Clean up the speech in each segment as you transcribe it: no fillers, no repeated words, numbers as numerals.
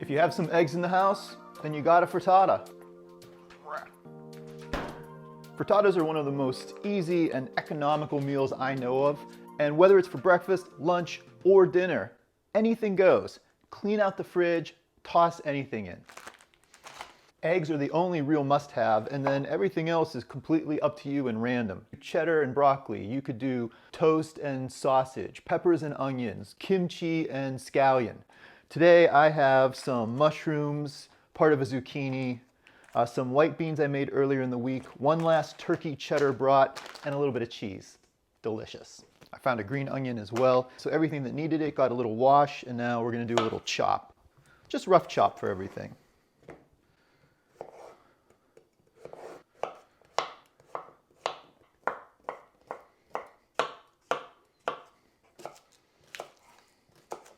If you have some eggs in the house, then you got a frittata. Frittatas are one of the most easy and economical meals I know of, and whether it's for breakfast, lunch, or dinner, anything goes. Clean out the fridge, toss anything in. Eggs are the only real must-have, and then everything else is completely up to you and random. Cheddar and broccoli, you could do toast and sausage, peppers and onions, kimchi and scallion. Today I have some mushrooms, part of a zucchini, some white beans I made earlier in the week, one last turkey cheddar brat, and a little bit of cheese. Delicious. I found a green onion as well. So everything that needed it got a little wash, and now we're gonna do a little chop. Just rough chop for everything.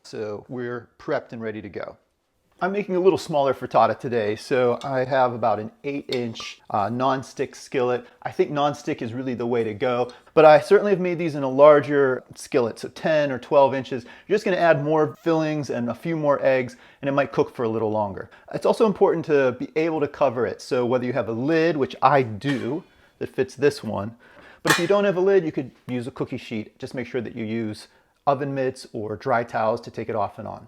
So we're prepped and ready to go. I'm making a little smaller frittata today, so I have about an 8-inch non-stick skillet. I think non-stick is really the way to go, but I certainly have made these in a larger skillet, so 10 or 12 inches. You're just gonna add more fillings and a few more eggs, and it might cook for a little longer. It's also important to be able to cover it, so whether you have a lid, which I do, that fits this one, but if you don't have a lid, you could use a cookie sheet. Just make sure that you use oven mitts or dry towels to take it off and on.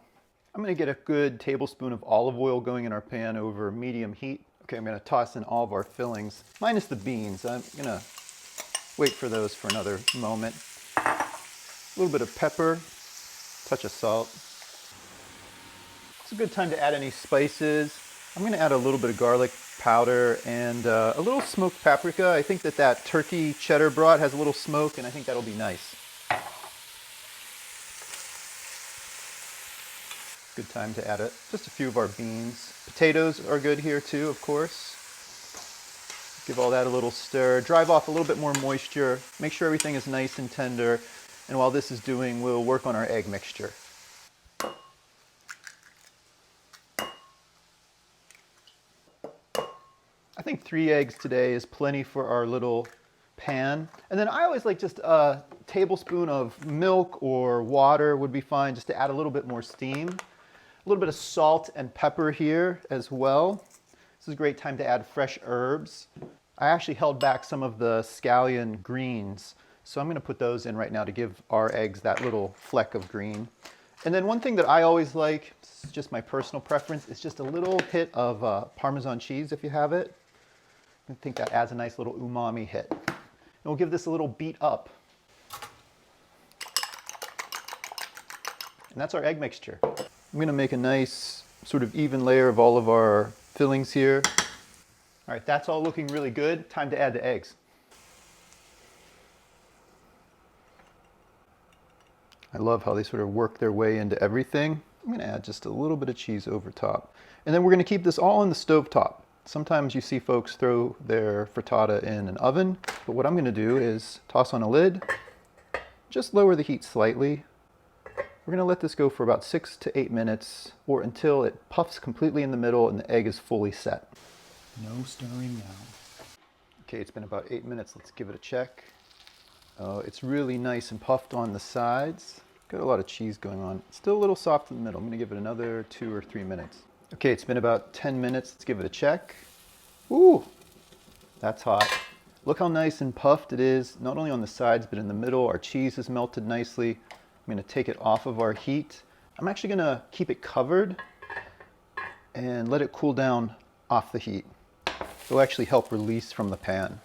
I'm gonna get a good tablespoon of olive oil going in our pan over medium heat. Okay, I'm gonna toss in all of our fillings, minus the beans. I'm gonna wait for those for another moment. A little bit of pepper, touch of salt. It's a good time to add any spices. I'm gonna add a little bit of garlic powder and a little smoked paprika. I think that turkey cheddar brat has a little smoke, and I think that'll be nice. Good time to add just a few of our beans. Potatoes are good here too, of course. Give all that a little stir. Drive off a little bit more moisture. Make sure everything is nice and tender. And while this is doing, we'll work on our egg mixture. I think 3 eggs today is plenty for our little pan. And then I always like just a tablespoon of milk or water would be fine, just to add a little bit more steam. A little bit of salt and pepper here as well. This is a great time to add fresh herbs. I actually held back some of the scallion greens, so I'm gonna put those in right now to give our eggs that little fleck of green. And then one thing that I always like, this is just my personal preference, is just a little hit of Parmesan cheese if you have it. I think that adds a nice little umami hit. And we'll give this a little beat up. And that's our egg mixture. I'm gonna make a nice sort of even layer of all of our fillings here. All right, that's all looking really good. Time to add the eggs. I love how they sort of work their way into everything. I'm gonna add just a little bit of cheese over top. And then we're gonna keep this all on the stovetop. Sometimes you see folks throw their frittata in an oven, but what I'm gonna do is toss on a lid, just lower the heat slightly. We're gonna let this go for about 6 to 8 minutes, or until it puffs completely in the middle and the egg is fully set. No stirring now. Okay, it's been about 8 minutes. Let's give it a check. Oh, it's really nice and puffed on the sides. Got a lot of cheese going on. Still a little soft in the middle. I'm gonna give it another 2 or 3 minutes. Okay, it's been about 10 minutes. Let's give it a check. Ooh, that's hot. Look how nice and puffed it is, not only on the sides, but in the middle. Our cheese is melted nicely. I'm gonna take it off of our heat. I'm actually gonna keep it covered and let it cool down off the heat. It'll actually help release from the pan.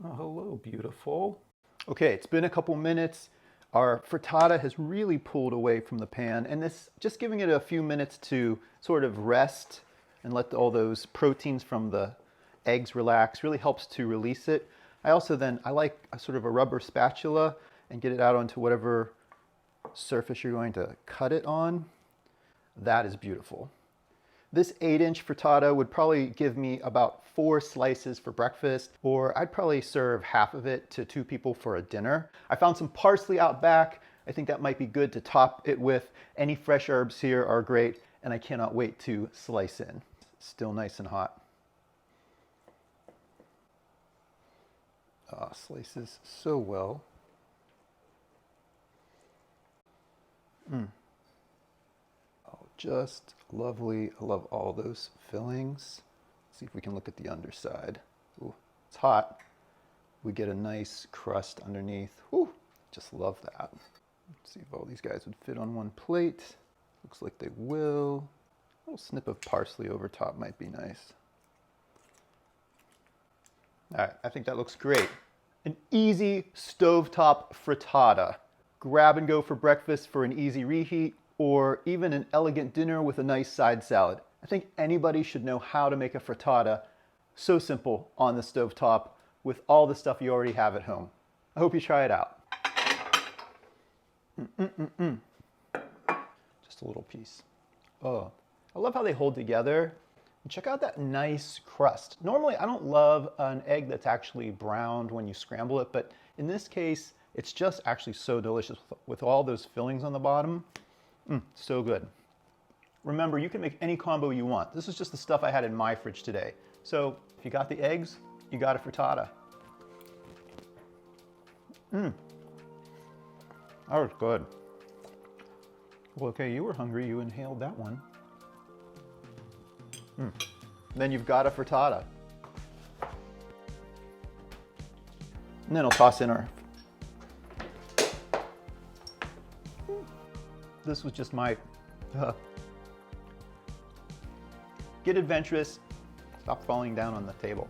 Oh, hello, beautiful. Okay, it's been a couple minutes. Our frittata has really pulled away from the pan, and this, just giving it a few minutes to sort of rest and let all those proteins from the eggs relax really helps to release it. I like a sort of a rubber spatula and get it out onto whatever surface you're going to cut it on. That is beautiful. This 8-inch frittata would probably give me about 4 slices for breakfast, or I'd probably serve half of it to 2 people for a dinner. I found some parsley out back. I think that might be good to top it with. Any fresh herbs here are great, and I cannot wait to slice in. Still nice and hot. Slices so well. just lovely. I love all those fillings. Let's see if we can look at the underside. Ooh, it's hot. We get a nice crust underneath. Ooh, just love that. Let's see if all these guys would fit on one plate. Looks like they will. A little snip of parsley over top might be nice. All right, I think that looks great. An easy stovetop frittata. Grab and go for breakfast for an easy reheat, or even an elegant dinner with a nice side salad. I think anybody should know how to make a frittata so simple on the stovetop with all the stuff you already have at home. I hope you try it out. Just a little piece. Oh, I love how they hold together. And check out that nice crust. Normally, I don't love an egg that's actually browned when you scramble it, but in this case, it's just actually so delicious with all those fillings on the bottom. So good. Remember, you can make any combo you want. This is just the stuff I had in my fridge today. So if you got the eggs, you got a frittata. That was good. Well, okay, you were hungry. You inhaled that one. Then you've got a frittata. And then I'll toss in our... This was just my... Get adventurous. Stop falling down on the table.